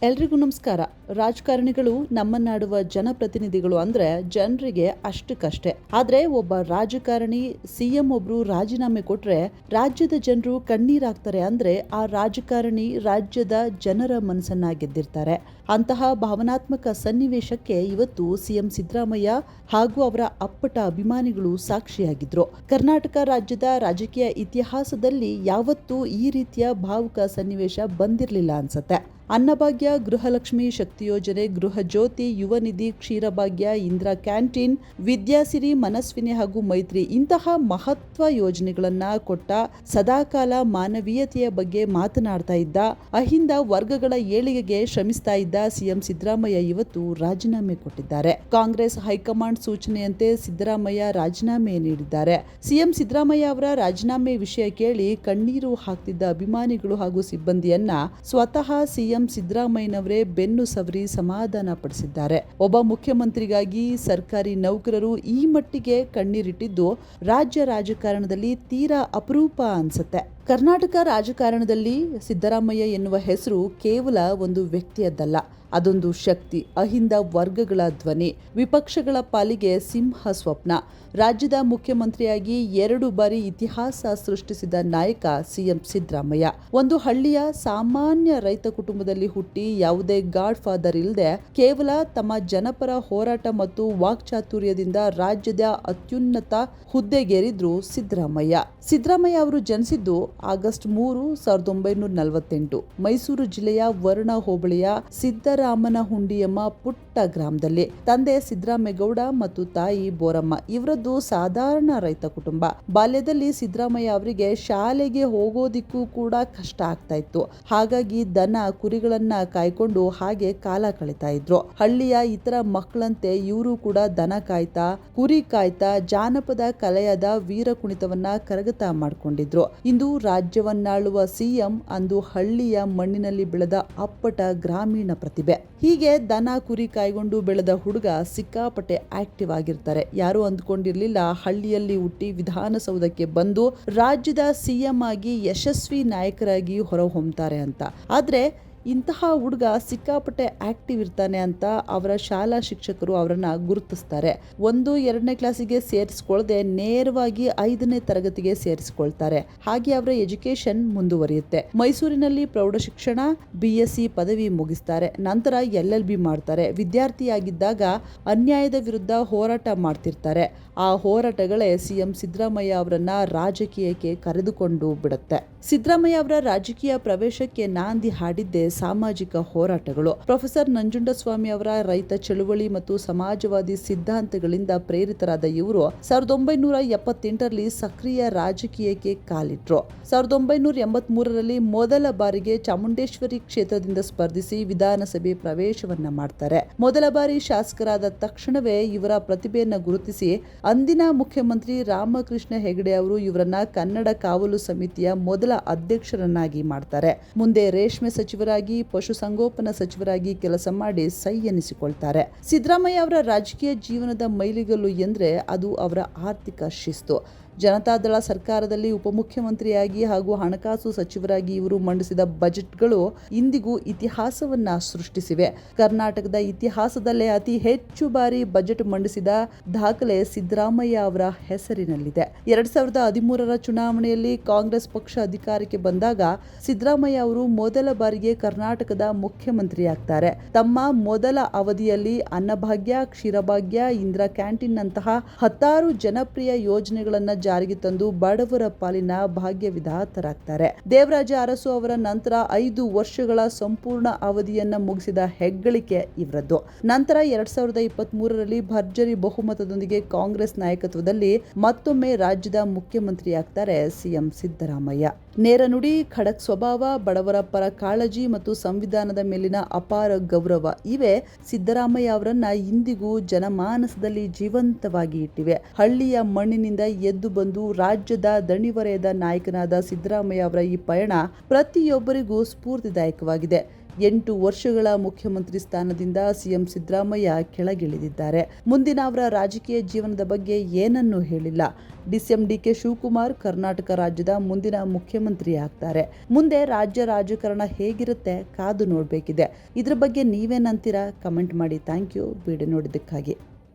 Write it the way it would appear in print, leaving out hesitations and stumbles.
ಎಲ್ರಿಗೂ ನಮಸ್ಕಾರ. ರಾಜಕಾರಣಿಗಳು ನಮ್ಮನ್ನಾಡುವ ಜನಪ್ರತಿನಿಧಿಗಳು ಅಂದ್ರೆ ಜನರಿಗೆ ಅಷ್ಟಕ್ಕಷ್ಟೇ. ಆದ್ರೆ ಒಬ್ಬ ರಾಜಕಾರಣಿ ಸಿಎಂ ಒಬ್ರು ರಾಜೀನಾಮೆ ಕೊಟ್ರೆ ರಾಜ್ಯದ ಜನರು ಕಣ್ಣೀರಾಗ್ತಾರೆ ಅಂದ್ರೆ ಆ ರಾಜಕಾರಣಿ ರಾಜ್ಯದ ಜನರ ಮನಸ್ಸನ್ನ ಗೆದ್ದಿರ್ತಾರೆ. ಅಂತಹ ಭಾವನಾತ್ಮಕ ಸನ್ನಿವೇಶಕ್ಕೆ ಇವತ್ತು ಸಿಎಂ ಸಿದ್ದರಾಮಯ್ಯ ಹಾಗೂ ಅವರ ಅಪ್ಪಟ ಅಭಿಮಾನಿಗಳು ಸಾಕ್ಷಿಯಾಗಿದ್ರು. ಕರ್ನಾಟಕ ರಾಜ್ಯದ ರಾಜಕೀಯ ಇತಿಹಾಸದಲ್ಲಿ ಯಾವತ್ತೂ ಈ ರೀತಿಯ ಭಾವುಕ ಸನ್ನಿವೇಶ ಬಂದಿರಲಿಲ್ಲ ಅನ್ಸತ್ತೆ. ಅನ್ನಭಾಗ್ಯ, ಗೃಹಲಕ್ಷ್ಮಿ, ಶಕ್ತಿ ಯೋಜನೆ, ಗೃಹ ಜ್ಯೋತಿ, ಯುವ ನಿಧಿ, ಕ್ಷೀರಭಾಗ್ಯ, ಇಂದಿರಾ ಕ್ಯಾಂಟೀನ್, ವಿದ್ಯಾಸಿರಿ, ಮನಸ್ವಿನಿ ಹಾಗೂ ಮೈತ್ರಿ ಇಂತಹ ಮಹತ್ವ ಯೋಜನೆಗಳನ್ನ ಕೊಟ್ಟ, ಸದಾಕಾಲ ಮಾನವೀಯತೆಯ ಬಗ್ಗೆ ಮಾತನಾಡ್ತಾ ಇದ್ದ, ಅಹಿಂದ ವರ್ಗಗಳ ಏಳಿಗೆಗೆ ಶ್ರಮಿಸ್ತಾ ಇದ್ದ ಸಿಎಂ ಸಿದ್ದರಾಮಯ್ಯ ಇವತ್ತು ರಾಜೀನಾಮೆ ಕೊಟ್ಟಿದ್ದಾರೆ. ಕಾಂಗ್ರೆಸ್ ಹೈಕಮಾಂಡ್ ಸೂಚನೆಯಂತೆ ಸಿದ್ದರಾಮಯ್ಯ ರಾಜೀನಾಮೆ ನೀಡಿದ್ದಾರೆ. ಸಿಎಂ ಸಿದ್ದರಾಮಯ್ಯ ಅವರ ರಾಜೀನಾಮೆ ವಿಷಯ ಕೇಳಿ ಕಣ್ಣೀರು ಹಾಕ್ತಿದ್ದ ಅಭಿಮಾನಿಗಳು ಹಾಗೂ ಸಿಬ್ಬಂದಿಯನ್ನ ಸ್ವತಃ ಸಿಎಂ ಸಿದ್ದರಾಮಯ್ಯನವರೇ ಬೆನ್ನು ಸವರಿ ಸಮಾಧಾನ ಪಡಿಸಿದ್ದಾರೆ. ಒಬ್ಬ ಮುಖ್ಯಮಂತ್ರಿಗಾಗಿ ಸರ್ಕಾರಿ ನೌಕರರು ಈ ಮಟ್ಟಿಗೆ ಕಣ್ಣೀರಿಟ್ಟಿದ್ದು ರಾಜ್ಯ ರಾಜಕಾರಣದಲ್ಲಿ ತೀರಾ ಅಪರೂಪ ಅನ್ಸುತ್ತೆ. ಕರ್ನಾಟಕ ರಾಜಕಾರಣದಲ್ಲಿ ಸಿದ್ದರಾಮಯ್ಯ ಎನ್ನುವ ಹೆಸರು ಕೇವಲ ಒಂದು ವ್ಯಕ್ತಿಯದ್ದಲ್ಲ, ಅದೊಂದು ಶಕ್ತಿ, ಅಹಿಂದ ವರ್ಗಗಳ ಧ್ವನಿ, ವಿಪಕ್ಷಗಳ ಪಾಲಿಗೆ ಸಿಂಹ ಸ್ವಪ್ನ. ರಾಜ್ಯದ ಮುಖ್ಯಮಂತ್ರಿಯಾಗಿ 2 ಬಾರಿ ಇತಿಹಾಸ ಸೃಷ್ಟಿಸಿದ ನಾಯಕ ಸಿಎಂ ಸಿದ್ದರಾಮಯ್ಯ. ಒಂದು ಹಳ್ಳಿಯ ಸಾಮಾನ್ಯ ರೈತ ಕುಟುಂಬದಲ್ಲಿ ಹುಟ್ಟಿ ಯಾವುದೇ ಗಾಡ್ ಫಾದರ್ ಇಲ್ಲದೆ ಕೇವಲ ತಮ್ಮ ಜನಪರ ಹೋರಾಟ ಮತ್ತು ವಾಕ್ಚಾತುರ್ಯದಿಂದ ರಾಜ್ಯದ ಅತ್ಯುನ್ನತ ಹುದ್ದೆಗೇರಿದ್ರು ಸಿದ್ದರಾಮಯ್ಯ. ಸಿದ್ದರಾಮಯ್ಯ ಅವರು ಜನಿಸಿದ್ದು ಆಗಸ್ಟ್ 3, 1948 ಮೈಸೂರು ಜಿಲ್ಲೆಯ ವರುಣ ಹೋಬಳಿಯ ಸಿದ್ದರಾಮನಹುಂಡಿ ಎಂಬ ಪುಟ್ಟ ಗ್ರಾಮದಲ್ಲಿ. ತಂದೆ ಸಿದ್ದರಾಮೇಗೌಡ ಮತ್ತು ತಾಯಿ ಬೋರಮ್ಮ. ಇವರದ್ದು ಸಾಧಾರಣ ರೈತ ಕುಟುಂಬ. ಬಾಲ್ಯದಲ್ಲಿ ಸಿದ್ದರಾಮಯ್ಯ ಅವರಿಗೆ ಶಾಲೆಗೆ ಹೋಗೋದಿಕ್ಕೂ ಕೂಡ ಕಷ್ಟ ಆಗ್ತಾ ಇತ್ತು. ಹಾಗಾಗಿ ದನ ಕುರಿಗಳನ್ನ ಕಾಯ್ಕೊಂಡು ಹಾಗೆ ಕಾಲ ಕಳೀತಾ ಇದ್ರು. ಹಳ್ಳಿಯ ಇತರ ಮಕ್ಕಳಂತೆ ಇವರು ಕೂಡ ದನ ಕಾಯ್ತಾ, ಕುರಿ ಕಾಯ್ತಾ, ಜಾನಪದ ಕಲೆಯಾದ ವೀರ ಕುಣಿತವನ್ನ ಕರಗತ ಮಾಡಿಕೊಂಡಿದ್ರು. ಇಂದು ರಾಜ್ಯವನ್ನಾಳುವ ಸಿಎಂ ಅಂದು ಹಳ್ಳಿಯ ಮಣ್ಣಿನಲ್ಲಿ ಬೆಳೆದ ಅಪ್ಪಟ ಗ್ರಾಮೀಣ ಪ್ರತಿಭೆ. ಹೀಗೆ ದನ ಕುರಿ ಕಾಯ್ಕೊಂಡು ಬೆಳೆದ ಹುಡುಗ ಸಿಕ್ಕಾಪಟ್ಟೆ ಆಕ್ಟಿವ್ ಆಗಿರ್ತಾರೆ. ಯಾರು ಅಂದ್ಕೊಂಡಿರ್ಲಿಲ್ಲ ಹಳ್ಳಿಯಲ್ಲಿ ಹುಟ್ಟಿ ವಿಧಾನಸೌಧಕ್ಕೆ ಬಂದು ರಾಜ್ಯದ ಸಿಎಂ ಆಗಿ ಯಶಸ್ವಿ ನಾಯಕರಾಗಿ ಹೊರಹೊಮ್ಮುತ್ತಾರೆ ಅಂತ. ಆದ್ರೆ ಇಂತಹ ಹುಡುಗ ಸಿಕ್ಕಾಪಟ್ಟೆ ಆಕ್ಟಿವ್ ಇರ್ತಾನೆ ಅಂತ ಅವರ ಶಾಲಾ ಶಿಕ್ಷಕರು ಅವರನ್ನ ಗುರುತಿಸ್ತಾರೆ. 1, 2ನೇ ಕ್ಲಾಸಿಗೆ ಸೇರಿಸಿಕೊಳ್ಳದೆ ನೇರವಾಗಿ 5ನೇ ತರಗತಿಗೆ ಸೇರಿಸಿಕೊಳ್ತಾರೆ. ಹಾಗೆ ಅವರ ಎಜುಕೇಶನ್ ಮುಂದುವರಿಯುತ್ತೆ. ಮೈಸೂರಿನಲ್ಲಿ ಪ್ರೌಢ ಶಿಕ್ಷಣ, BSc ಪದವಿ ಮುಗಿಸ್ತಾರೆ. ನಂತರ LLB ಮಾಡ್ತಾರೆ. ವಿದ್ಯಾರ್ಥಿಯಾಗಿದ್ದಾಗ ಅನ್ಯಾಯದ ವಿರುದ್ಧ ಹೋರಾಟ ಮಾಡ್ತಿರ್ತಾರೆ. ಆ ಹೋರಾಟಗಳೇ ಸಿಎಂ ಸಿದ್ದರಾಮಯ್ಯ ಅವರನ್ನ ರಾಜಕೀಯಕ್ಕೆ ಕರೆದುಕೊಂಡು ಬಿಡುತ್ತೆ. ಸಿದ್ದರಾಮಯ್ಯ ಅವರ ರಾಜಕೀಯ ಪ್ರವೇಶಕ್ಕೆ ನಾಂದಿ ಹಾಡಿದ್ದೇ ಸಾಮಾಜಿಕ ಹೋರಾಟಗಳು. ಪ್ರೊಫೆಸರ್ ನಂಜುಂಡಸ್ವಾಮಿ ಅವರ ರೈತ ಚಳುವಳಿ ಮತ್ತು ಸಮಾಜವಾದಿ ಸಿದ್ಧಾಂತಗಳಿಂದ ಪ್ರೇರಿತರಾದ ಇವರು 1978ರಲ್ಲಿ ಸಕ್ರಿಯ ರಾಜಕೀಯಕ್ಕೆ ಕಾಲಿಟ್ರು. 1983ರಲ್ಲಿ ಮೊದಲ ಬಾರಿಗೆ ಚಾಮುಂಡೇಶ್ವರಿ ಕ್ಷೇತ್ರದಿಂದ ಸ್ಪರ್ಧಿಸಿ ವಿಧಾನಸಭೆ ಪ್ರವೇಶವನ್ನ ಮಾಡ್ತಾರೆ. ಮೊದಲ ಬಾರಿ ಶಾಸಕರಾದ ತಕ್ಷಣವೇ ಇವರ ಪ್ರತಿಭೆಯನ್ನು ಗುರುತಿಸಿ ಅಂದಿನ ಮುಖ್ಯಮಂತ್ರಿ ರಾಮಕೃಷ್ಣ ಹೆಗಡೆ ಅವರು ಇವರನ್ನ ಕನ್ನಡ ಕಾವಲು ಸಮಿತಿಯ ಮೊದಲ ಅಧ್ಯಕ್ಷರನ್ನಾಗಿ ಮಾಡ್ತಾರೆ. ಮುಂದೆ ರೇಷ್ಮೆ ಸಚಿವರಾಗಿ, ಪಶುಸಂಗೋಪನಾ ಸಚಿವರಾಗಿ ಕೆಲಸ ಮಾಡಿ ಸೈ ಎನಿಸಿಕೊಳ್ತಾರೆ. ಸಿದ್ದರಾಮಯ್ಯ ಅವರ ರಾಜಕೀಯ ಜೀವನದ ಮೈಲಿಗಲ್ಲು ಎಂದ್ರೆ ಅದು ಅವರ ಆರ್ಥಿಕ ಶಿಸ್ತು. ಜನತಾದಳ ಸರ್ಕಾರದಲ್ಲಿ ಉಪಮುಖ್ಯಮಂತ್ರಿಯಾಗಿ ಹಾಗೂ ಹಣಕಾಸು ಸಚಿವರಾಗಿ ಇವರು ಮಂಡಿಸಿದ ಬಜೆಟ್ಗಳು ಇಂದಿಗೂ ಇತಿಹಾಸವನ್ನ ಸೃಷ್ಟಿಸಿವೆ. ಕರ್ನಾಟಕದ ಇತಿಹಾಸದಲ್ಲೇ ಅತಿ ಹೆಚ್ಚು ಬಾರಿ ಬಜೆಟ್ ಮಂಡಿಸಿದ ದಾಖಲೆ ಸಿದ್ದರಾಮಯ್ಯ ಅವರ ಹೆಸರಿನಲ್ಲಿದೆ. 2013ರ ಚುನಾವಣೆಯಲ್ಲಿ ಕಾಂಗ್ರೆಸ್ ಪಕ್ಷ ಅಧಿಕಾರಕ್ಕೆ ಬಂದಾಗ ಸಿದ್ದರಾಮಯ್ಯ ಅವರು ಮೊದಲ ಬಾರಿಗೆ ಕರ್ನಾಟಕದ ಮುಖ್ಯಮಂತ್ರಿಯಾಗ್ತಾರೆ. ತಮ್ಮ ಮೊದಲ ಅವಧಿಯಲ್ಲಿ ಅನ್ನಭಾಗ್ಯ, ಕ್ಷೀರಭಾಗ್ಯ, ಇಂದಿರಾ ಕ್ಯಾಂಟೀನ್ ನಂತಹ 10 ಜನಪ್ರಿಯ ಯೋಜನೆಗಳನ್ನ ಜಾರಿಗೆ ತಂದು ಬಡವರ ಪಾಲಿನ ಭಾಗ್ಯ ವಿಧಾತರಾಗ್ತಾರೆ. ದೇವರಾಜ ಅರಸು ಅವರ ನಂತರ 5 ವರ್ಷಗಳ ಸಂಪೂರ್ಣ ಅವಧಿಯನ್ನ ಮುಗಿಸಿದ ಹೆಗ್ಗಳಿಕೆ ಇವರದ್ದು. ನಂತರ 2023ರಲ್ಲಿ ಭರ್ಜರಿ ಬಹುಮತದೊಂದಿಗೆ ಕಾಂಗ್ರೆಸ್ ನಾಯಕತ್ವದಲ್ಲಿ ಮತ್ತೊಮ್ಮೆ ರಾಜ್ಯದ ಮುಖ್ಯಮಂತ್ರಿಯಾಗ್ತಾರೆ ಸಿಎಂ ಸಿದ್ದರಾಮಯ್ಯ. ನೇರ ನುಡಿ, ಖಡಕ್ ಸ್ವಭಾವ, ಬಡವರ ಪರ ಕಾಳಜಿ ಮತ್ತು ಸಂವಿಧಾನದ ಮೇಲಿನ ಅಪಾರ ಗೌರವ ಇವೇ ಸಿದ್ದರಾಮಯ್ಯ ಅವರನ್ನ ಇಂದಿಗೂ ಜನಮಾನಸದಲ್ಲಿ ಜೀವಂತವಾಗಿ ಇಟ್ಟಿವೆ. ಹಳ್ಳಿಯ ಮಣ್ಣಿನಿಂದ ಎದ್ದು ಬಂದು ರಾಜ್ಯದ ದಣಿವರೆಯದ ನಾಯಕನಾದ ಸಿದ್ದರಾಮಯ್ಯ ಅವರ ಈ ಪಯಣ ಪ್ರತಿಯೊಬ್ಬರಿಗೂ ಸ್ಫೂರ್ತಿದಾಯಕವಾಗಿದೆ. 8 ವರ್ಷಗಳ ಮುಖ್ಯಮಂತ್ರಿ ಸ್ಥಾನದಿಂದ ಸಿಎಂ ಸಿದ್ದರಾಮಯ್ಯ ಕೆಳಗಿಳಿದಿದ್ದಾರೆ. ಮುಂದಿನ ಅವರ ರಾಜಕೀಯ ಜೀವನದ ಬಗ್ಗೆ ಏನನ್ನೂ ಹೇಳಿಲ್ಲ. ಡಿಕೆ ಶಿವಕುಮಾರ್ ಕರ್ನಾಟಕ ರಾಜ್ಯದ ಮುಂದಿನ ಮುಖ್ಯಮಂತ್ರಿ ಆಗ್ತಾರೆ. ಮುಂದೆ ರಾಜ್ಯ ರಾಜಕಾರಣ ಹೇಗಿರುತ್ತೆ ಕಾದು ನೋಡಬೇಕಿದೆ. ಇದ್ರ ಬಗ್ಗೆ ನೀವೇನಂತೀರಾ? ಕಮೆಂಟ್ ಮಾಡಿ. Thank you video ನೋಡಿದ್ದಕ್ಕಾಗಿ.